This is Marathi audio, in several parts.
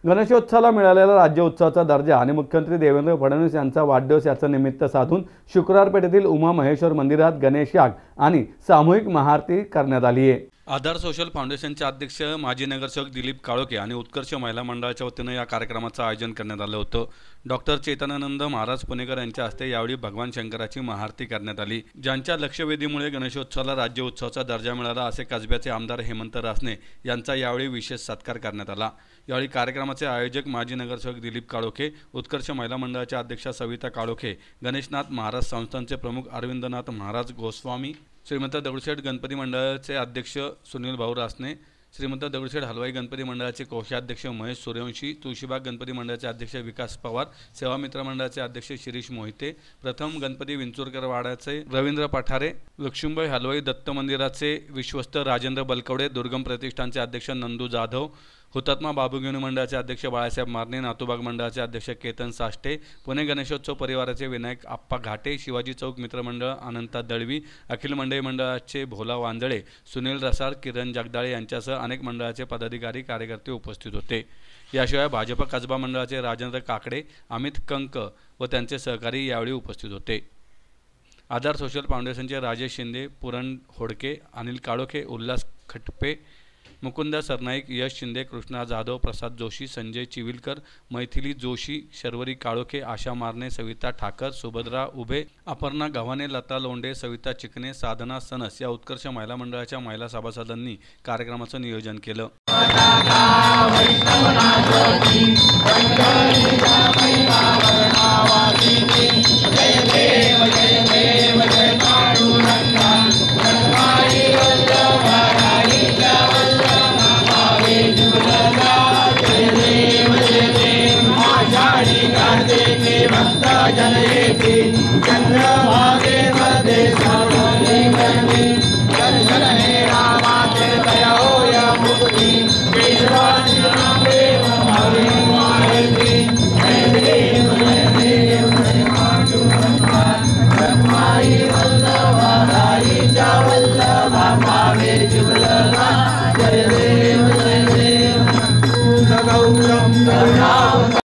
गणेशोत्सवाला मिळालेला राज्य उत्सवाचा दर्जा आणि मुख्यमंत्री देवेंद्र फडणवीस यांचा वाढदिवस याचं निमित्त साधून शुक्रवार पेठेतील उमा महेश्वर मंदिरात गणेश याग आणि सामूहिक महाआरती करण्यात आली आहे। आधार सोशल फाउंडेशनचे अध्यक्ष माजी नगरसेवक दिलीप काळोखे आणि उत्कर्ष महिला मंडळाच्या वतीनं या कार्यक्रमाचं आयोजन करण्यात आलं होतं। डॉक्टर चेतनानंद महाराज पुणेकर यांच्या हस्ते यावेळी भगवान शंकराची महाआरती करण्यात आली। ज्यांच्या लक्षवेधीमुळे गणेशोत्सवाला राज्य उत्सवाचा दर्जा मिळाला असे कसब्याचे आमदार हेमंत रासने यांचा यावेळी विशेष सत्कार करण्यात आला। यावेळी कार्यक्रमाचे आयोजक माजी नगरसेवक दिलीप काळोखे, उत्कर्ष महिला मंडळाच्या अध्यक्षा सविता काळोखे, गणेशनाथ महाराज संस्थानचे प्रमुख अरविंदनाथ महाराज गोस्वामी, श्रीमंत दगडूशेठ गणपती मंडळाचे अध्यक्ष सुनील भाऊ रासने, श्रीमंत दगडूशेठ हलवाई गणपती मंडळाचे कोषाध्यक्ष महेश सूर्यवंशी, तुळशीबाग गणपती मंडळाचे अध्यक्ष विकास पवार, सेवा मित्र मंडळाचे अध्यक्ष शिरीष मोहिते, प्रथम गणपती विंचुरकर वाड्याचे रवींद्र पठारे, लक्ष्मीबाई हलवाई दत्त मंदिराचे विश्वस्त राजेंद्र बलकवडे, दुर्गम प्रतिष्ठानचे अध्यक्ष नंदू जाधव, हुतात्मा बाबूगिनी मंडळाचे अध्यक्ष बाळासाहेब मारणे, नातूबाग मंडळाचे अध्यक्ष केतन साष्टे, पुणे गणेशोत्सव परिवाराचे विनायक आप्पा घाटे, शिवाजी चौक मित्रमंडळ अनंता दळवी, अखिल मंडळी मंडळाचे भोला वांजळे, सुनील रसाळ, किरण जगदाळे यांच्यासह अनेक मंडळाचे पदाधिकारी कार्यकर्ते उपस्थित होते। याशिवाय भाजप कसबा मंडळाचे राजेंद्र काकडे, अमित कंक व त्यांचे सहकारी यावेळी उपस्थित होते। आधार सोशल फाउंडेशनचे राजेश शिंदे, पुरण होडके, अनिल काळोखे, उल्हास खटपे, मुकुंदा सरनाईक, यश शिंदे, कृष्णा जाधव, प्रसाद जोशी, संजय चिविलकर, मैथिली जोशी, शर्वरी काळोखे, आशा मारणे, सविता ठाकर, सुभद्रा उभे, अपर्णा गव्हाणे, लता लोंढे, सविता चिकणे, साधना सनस या उत्कर्ष महिला मंडळाच्या महिला सभासदांनी कार्यक्रमाचं नियोजन केलं।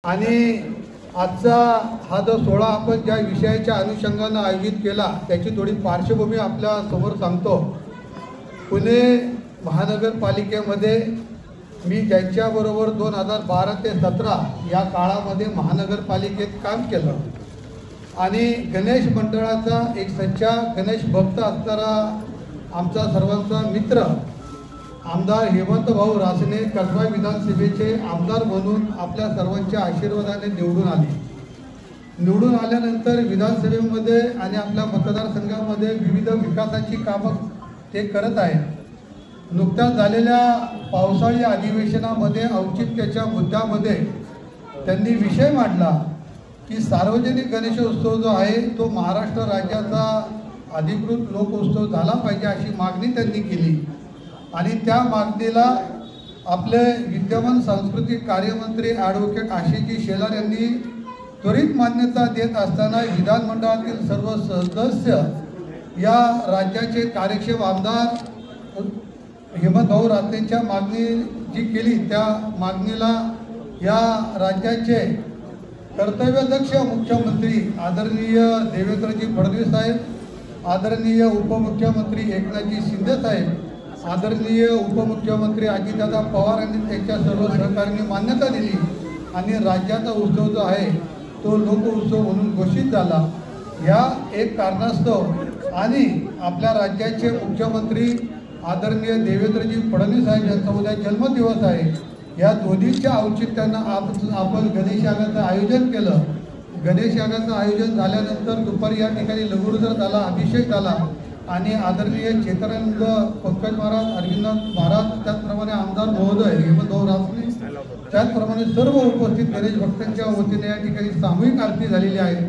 आणि आजचा हा जो सोहळा आपण ज्या विषयाच्या अनुषंगाने आयोजित केला त्याची थोडी पार्श्वभूमी आपल्या समोर सांगतो। पुणे महानगरपालिकेमध्ये मी ज्यांच्याबरोबर 2012 ते 2017 या काळामध्ये महानगरपालिकेत काम केलं आणि गणेश मंडळाचा एक सच्चा गणेश भक्त असणारा आमचा सर्वांचा मित्र आमदार हेमंत भाऊ रासने कसबा विधानसभेचे आमदार म्हणून आपल्या सर्वांच्या आशीर्वादाने निवडून आल्यानंतर विधानसभेमध्ये आणि आपल्या मतदारसंघामध्ये विविध विकासाची कामं ते करत आहेत। नुकत्याच झालेल्या पावसाळी अधिवेशनामध्ये औचित्याच्या मुद्द्यामध्ये त्यांनी विषय मांडला की सार्वजनिक गणेशोत्सव जो आहे तो महाराष्ट्र राज्याचा अधिकृत लोकोत्सव झाला पाहिजे अशी मागणी त्यांनी केली आणि त्या मागणीला आपले विद्यमान सांस्कृतिक कार्यमंत्री ॲडव्होकेट आशिषजी शेलार यांनी त्वरित मान्यता देत असताना विधानमंडळातील सर्व सदस्य या राज्याचे कार्यक्षम आमदार हेमंत भाऊ रासनेंच्या मागणी जी केली त्या मागणीला या राज्याचे कर्तव्यदक्ष मुख्यमंत्री आदरणीय देवेंद्रजी फडणवीस साहेब, आदरणीय उपमुख्यमंत्री एकनाथजी शिंदे साहेब, आदरणीय उपमुख्यमंत्री अजितदादा पवार यांनी त्यांच्या सर्व सहकार्यांनी मान्यता दिली आणि राज्याचा उत्सव जो आहे तो लोकोत्सव म्हणून घोषित झाला। या एक कारणास्तव आणि आपल्या राज्याचे मुख्यमंत्री आदरणीय देवेंद्रजी फडणवीस साहेब यांचा उद्या जन्मदिवस आहे। या दोन्हीच्या औचित्यानं आपण गणेश यागाचं आयोजन केलं। गणेश यागाचं आयोजन झाल्यानंतर दुपारी या ठिकाणी लघुरुद्र झाला, अभिषेक झाला आणि आदरणीय चेतनानंद पंकज महाराज, अरविंदनाथ महाराज, त्याचप्रमाणे आमदार महोदय हेमंत भाऊ रासने, त्याचप्रमाणे सर्व उपस्थित गणेश भक्तांच्या वतीने या ठिकाणी सामूहिक आरती झालेली आहे।